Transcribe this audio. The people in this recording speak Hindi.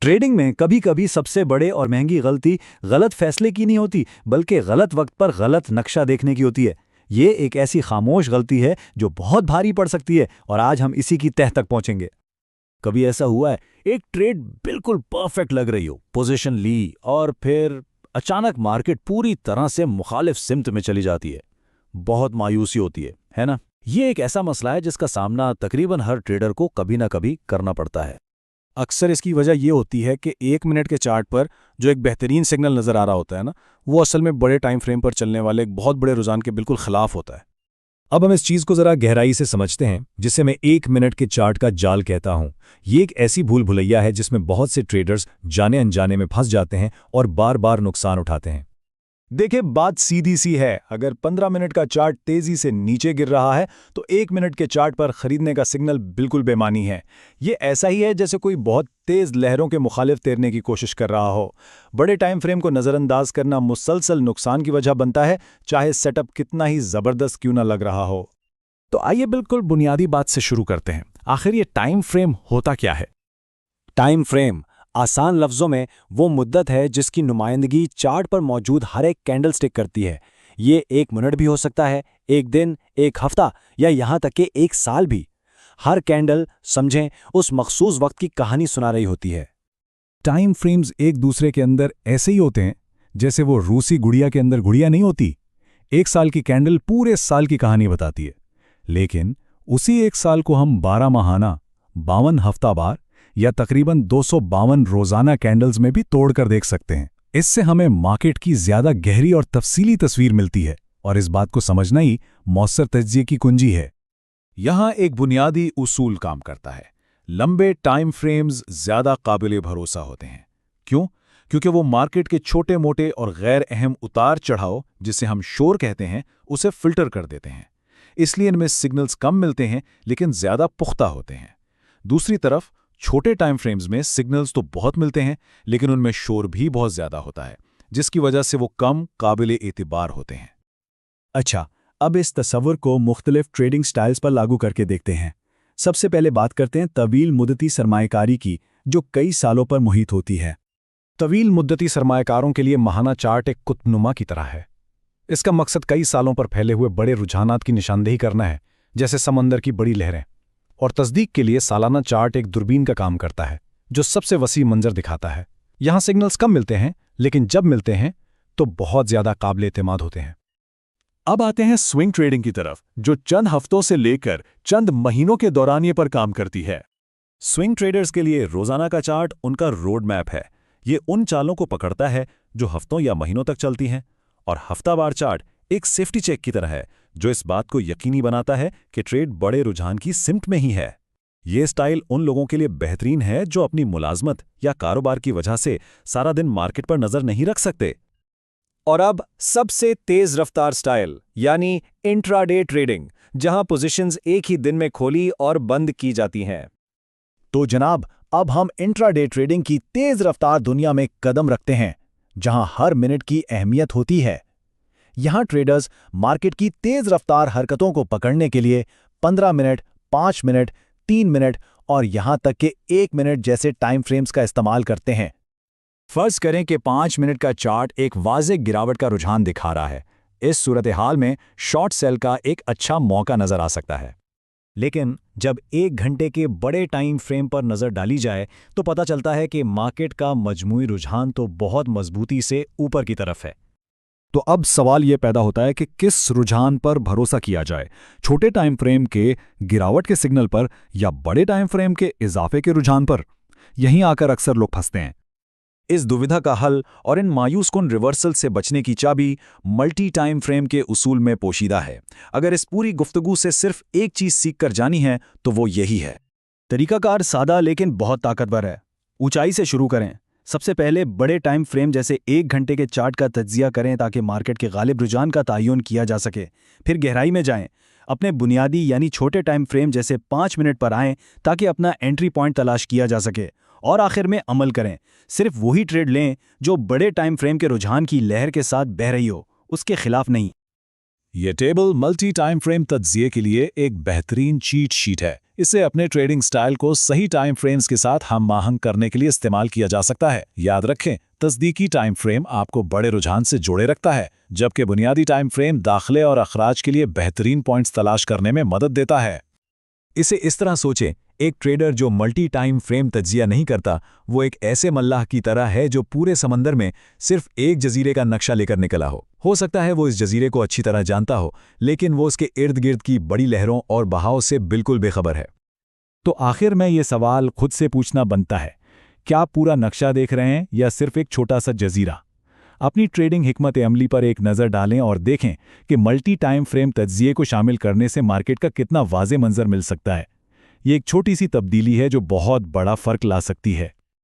ट्रेडिंग में कभी कभी सबसे बड़े और महंगी गलती गलत फैसले की नहीं होती, बल्कि गलत वक्त पर गलत नक्शा देखने की होती है। ये एक ऐसी खामोश गलती है जो बहुत भारी पड़ सकती है, और आज हम इसी की तह तक पहुंचेंगे। कभी ऐसा हुआ है, एक ट्रेड बिल्कुल परफेक्ट लग रही हो, पोजीशन ली, और फिर अचानक मार्केट पूरी तरह से मुखालिफ सिमत में चली जाती है। बहुत मायूसी होती है ना? ये एक ऐसा मसला है जिसका सामना तकरीबन हर ट्रेडर को कभी ना कभी करना पड़ता है। अक्सर इसकी वजह ये होती है कि 1 मिनट के चार्ट पर जो एक बेहतरीन सिग्नल नज़र आ रहा होता है ना, वो असल में बड़े टाइम फ्रेम पर चलने वाले एक बहुत बड़े रुझान के बिल्कुल खिलाफ होता है। अब हम इस चीज़ को ज़रा गहराई से समझते हैं, जिसे मैं 1 मिनट के चार्ट का जाल कहता हूं। ये एक ऐसी भूल भुलैया है जिसमें बहुत से ट्रेडर्स जाने अनजाने में फंस जाते हैं और बार बार नुकसान उठाते हैं। देखिए, बात सीधी सी है। अगर 15 मिनट का चार्ट तेजी से नीचे गिर रहा है तो 1 मिनट के चार्ट पर खरीदने का सिग्नल बिल्कुल बेमानी है। ये ऐसा ही है जैसे कोई बहुत तेज लहरों के मुखालिफ तैरने की कोशिश कर रहा हो। बड़े टाइम फ्रेम को नज़रअंदाज करना मुसलसल नुकसान की वजह बनता है, चाहे सेटअप कितना ही ज़बरदस्त क्यों ना लग रहा हो। तो आइए बिल्कुल बुनियादी बात से शुरू करते हैं। आखिर ये टाइम फ्रेम होता क्या है? टाइम फ्रेम आसान लफ्ज़ों में वो मुद्दत है जिसकी नुमाइंदगी चार्ट पर मौजूद हर एक कैंडलस्टिक करती है। ये 1 मिनट भी हो सकता है, 1 दिन, 1 हफ्ता, या यहाँ तक कि 1 साल भी। हर कैंडल, समझें, उस मखसूस वक्त की कहानी सुना रही होती है। टाइम फ्रेम्स एक दूसरे के अंदर ऐसे ही होते हैं जैसे वो रूसी गुड़िया के अंदर गुड़िया नहीं होती। 1 साल की कैंडल पूरे साल की कहानी बताती है, लेकिन उसी 1 साल को हम 12 माहाना, 52 हफ्तावार या तकरीबन 252 रोजाना कैंडल्स में भी तोड़कर देख सकते हैं। इससे हमें मार्केट की ज्यादा गहरी और तफसीली तस्वीर मिलती है, और इस बात को समझना ही मौसर तज्जिए की कुंजी है। यहाँ एक बुनियादी उसूल काम करता है। लंबे टाइम फ्रेम्स ज्यादा काबिल भरोसा होते हैं। क्यों? क्योंकि वो मार्केट के छोटे मोटे और गैर अहम उतार चढ़ाव, जिसे हम शोर कहते हैं, उसे फिल्टर कर देते हैं। इसलिए इनमें सिग्नल्स कम मिलते हैं लेकिन ज्यादा पुख्ता होते हैं। दूसरी तरफ छोटे टाइम फ्रेम्स में सिग्नल्स तो बहुत मिलते हैं, लेकिन उनमें शोर भी बहुत ज्यादा होता है, जिसकी वजह से वो कम काबिल एतिबार होते हैं। अच्छा, अब इस तस्वर को मुख्तलिफ ट्रेडिंग स्टाइल्स पर लागू करके देखते हैं। सबसे पहले बात करते हैं तवील मुद्दती सरमाएकारी की, जो कई सालों पर मुहित होती है। तवील मुद्दती सरमाएकारों के लिए माहाना चार्ट एक कुतुबनुमा की तरह है। इसका मकसद कई सालों पर फैले हुए बड़े रुझानात की निशानदेही करना है, जैसे समंदर की बड़ी लहरें। और तस्दीक के लिए सालाना चार्ट एक दूरबीन का काम करता है, जो सबसे वसी मंजर दिखाता है। यहाँ सिग्नल्स कम मिलते हैं, लेकिन जब मिलते हैं तो बहुत ज्यादा काबिल एतमाद होते हैं। अब आते हैं स्विंग ट्रेडिंग की तरफ, जो चंद हफ्तों से लेकर चंद महीनों के दौरानिए पर काम करती है। स्विंग ट्रेडर्स के लिए रोजाना का चार्ट उनका रोड मैप है। ये उन चालों को पकड़ता है जो हफ्तों या महीनों तक चलती हैं, और हफ्तावार चार्ट एक सेफ्टी चेक की तरह है, जो इस बात को यकीनी बनाता है कि ट्रेड बड़े रुझान की सिमत में ही है। ये स्टाइल उन लोगों के लिए बेहतरीन है जो अपनी मुलाजमत या कारोबार की वजह से सारा दिन मार्केट पर नजर नहीं रख सकते। और अब सबसे तेज रफ्तार स्टाइल, यानी इंट्राडे ट्रेडिंग, जहां पोजीशंस एक ही दिन में खोली और बंद की जाती हैं। तो जनाब, अब हम इंट्राडे ट्रेडिंग की तेज रफ्तार दुनिया में कदम रखते हैं, जहां हर मिनट की अहमियत होती है। यहां ट्रेडर्स मार्केट की तेज रफ्तार हरकतों को पकड़ने के लिए 15 मिनट, 5 मिनट, 3 मिनट और यहां तक कि 1 मिनट जैसे टाइम फ्रेम्स का इस्तेमाल करते हैं। फर्ज करें कि 5 मिनट का चार्ट एक वाज़ेह गिरावट का रुझान दिखा रहा है। इस सूरत हाल में शॉर्ट सेल का एक अच्छा मौका नजर आ सकता है। लेकिन जब 1 घंटे के बड़े टाइम फ्रेम पर नजर डाली जाए तो पता चलता है कि मार्केट का मजमूई रुझान तो बहुत मजबूती से ऊपर की तरफ है। तो अब सवाल ये पैदा होता है कि किस रुझान पर भरोसा किया जाए, छोटे टाइम फ्रेम के गिरावट के सिग्नल पर या बड़े टाइम फ्रेम के इजाफे के रुझान पर? यहीं आकर अक्सर लोग फंसते हैं। इस दुविधा का हल और इन मायूस कुन रिवर्सल से बचने की चाबी मल्टी टाइम फ्रेम के उसूल में पोशीदा है। अगर इस पूरी गुफ्तगू से सिर्फ एक चीज सीख कर जानी है तो वो यही है। तरीकाकार सादा लेकिन बहुत ताकतवर है। ऊंचाई से शुरू करें। सबसे पहले बड़े टाइम फ्रेम जैसे 1 घंटे के चार्ट का तज्जिया करें ताकि मार्केट के गालिब रुझान का तयन किया जा सके। फिर गहराई में जाएं। अपने बुनियादी यानी छोटे टाइम फ्रेम जैसे 5 मिनट पर आएं ताकि अपना एंट्री पॉइंट तलाश किया जा सके। और आखिर में अमल करें। सिर्फ वही ट्रेड लें जो बड़े टाइम फ्रेम के रुझान की लहर के साथ बह रही हो, उसके खिलाफ नहीं। ये टेबल मल्टी टाइम फ्रेम तज्जिए के लिए एक बेहतरीन चीट शीट है। इसे अपने ट्रेडिंग स्टाइल को सही टाइम फ्रेम्स के साथ हम आहंग करने के लिए इस्तेमाल किया जा सकता है। याद रखें, तस्दीकी टाइम फ्रेम आपको बड़े रुझान से जोड़े रखता है, जबकि बुनियादी टाइम फ्रेम दाखिले और अखराज के लिए बेहतरीन पॉइंट्स तलाश करने में मदद देता है। इसे इस तरह सोचें, एक ट्रेडर जो मल्टी टाइम फ्रेम तज्जिया नहीं करता, वो एक ऐसे मल्लाह की तरह है जो पूरे समंदर में सिर्फ एक जजीरे का नक्शा लेकर निकला हो सकता है वो इस जजीरे को अच्छी तरह जानता हो, लेकिन वो उसके इर्द गिर्द की बड़ी लहरों और बहाव से बिल्कुल बेखबर है। तो आखिर में ये सवाल खुद से पूछना बनता है, क्या आप पूरा नक्शा देख रहे हैं या सिर्फ एक छोटा सा जजीरा? अपनी ट्रेडिंग हिकमत अमली पर एक नज़र डालें और देखें कि मल्टी टाइम फ्रेम तज्जिए को शामिल करने से मार्केट का कितना वाज़े मंजर मिल सकता है। ये एक छोटी सी तब्दीली है जो बहुत बड़ा फ़र्क ला सकती है।